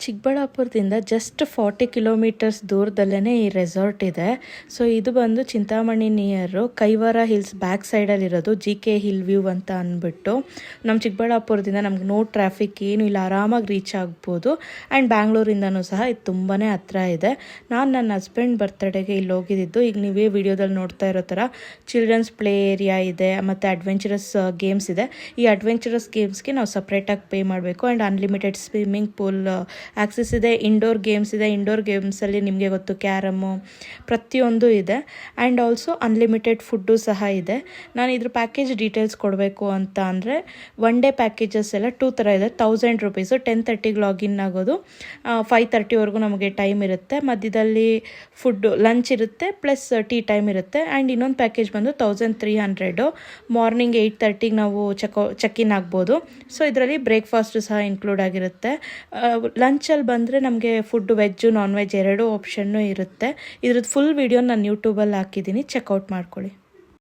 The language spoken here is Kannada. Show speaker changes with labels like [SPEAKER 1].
[SPEAKER 1] ಚಿಕ್ಕಬಳ್ಳಾಪುರದಿಂದ ಜಸ್ಟ್ 40 ಕಿಲೋಮೀಟರ್ಸ್ ದೂರದಲ್ಲೇ ಈ ರೆಸಾರ್ಟ್ ಇದೆ. ಸೊ ಇದು ಬಂದು Chintamani near Kaivara hills back ಸೈಡಲ್ಲಿರೋದು JK ಹಿಲ್ ವ್ಯೂ ಅಂತ ಅಂದ್ಬಿಟ್ಟು. ನಮ್ಮ ಚಿಕ್ಕಬಳ್ಳಾಪುರದಿಂದ ನಮ್ಗೆ ನೋ ಟ್ರಾಫಿಕ್ ಏನು ಇಲ್ಲ, ಆರಾಮಾಗಿ ರೀಚ್ ಆಗ್ಬೋದು. ಆ್ಯಂಡ್ ಬ್ಯಾಂಗ್ಳೂರಿಂದನೂ ಸಹ ಇದು ತುಂಬಾ ಹತ್ರ ಇದೆ. ನಾನು ನನ್ನ ಹಸ್ಬೆಂಡ್ ಬರ್ತಡೆಗೆ ಇಲ್ಲಿ ಹೋಗಿದ್ದು. ಈಗ ನೀವೇ ವಿಡಿಯೋದಲ್ಲಿ ನೋಡ್ತಾ ಇರೋ ಥರ ಚಿಲ್ಡ್ರನ್ಸ್ ಪ್ಲೇ ಏರಿಯಾ ಇದೆ ಮತ್ತು ಅಡ್ವೆಂಚರಸ್ ಗೇಮ್ಸ್ ಇದೆ. ಈ ಅಡ್ವೆಂಚರಸ್ ಗೇಮ್ಸ್ಗೆ ನಾವು ಸಪ್ರೇಟಾಗಿ ಪೇ ಮಾಡಬೇಕು. And unlimited swimming pool access ಇದೆ. ಇಂಡೋರ್ ಗೇಮ್ಸ್ ಇದೆ. ಇಂಡೋರ್ ಗೇಮ್ಸಲ್ಲಿ ನಿಮಗೆ ಗೊತ್ತು ಕ್ಯಾರಮ್ಮು ಪ್ರತಿಯೊಂದು ಇದೆ. ಆ್ಯಂಡ್ ಆಲ್ಸೋ ಅನ್ಲಿಮಿಟೆಡ್ ಫುಡ್ಡು ಸಹ ಇದೆ. ನಾನು ಇದ್ರ ಪ್ಯಾಕೇಜ್ ಡೀಟೇಲ್ಸ್ ಕೊಡಬೇಕು ಅಂತ ಅಂದರೆ ಒನ್ ಡೇ ಪ್ಯಾಕೇಜಸ್ ಎಲ್ಲ 2 ಥರ ಇದೆ. 1000 ರೂಪೀಸು 10:30ಗೆ ಲಾಗಿನ್ ಆಗೋದು, 5:30ವರೆಗೂ ನಮಗೆ ಟೈಮ್ ಇರುತ್ತೆ. ಮಧ್ಯದಲ್ಲಿ ಫುಡ್ಡು ಲಂಚ್ ಇರುತ್ತೆ ಪ್ಲಸ್ ಟೀ ಟೈಮ್ ಇರುತ್ತೆ. ಆ್ಯಂಡ್ ಇನ್ನೊಂದು ಪ್ಯಾಕೇಜ್ ಬಂದು 1300 ಮಾರ್ನಿಂಗ್ 8:30ಗೆ ನಾವು ಚೆಕ್-ಇನ್ ಆಗ್ಬೋದು. ಸೊ ಇದರಲ್ಲಿ ಬ್ರೇಕ್ಫಾಸ್ಟು ಸಹ ಇನ್ಕ್ಲೂಡ್ ಆಗಿರುತ್ತೆ. ಲಂಚಲ್ಲಿ ಬಂದರೆ ನಮಗೆ ಫುಡ್ ವೆಜ್ಜು ನಾನ್ ವೆಜ್ ಎರಡೂ ಆಪ್ಷನ್ನು ಇರುತ್ತೆ. ಇದ್ರದ್ದು ಫುಲ್ ವೀಡಿಯೋ ನಾನು ಯೂಟ್ಯೂಬಲ್ಲಿ ಹಾಕಿದ್ದೀನಿ, ಚೆಕ್ಔಟ್ ಮಾಡ್ಕೊಳ್ಳಿ.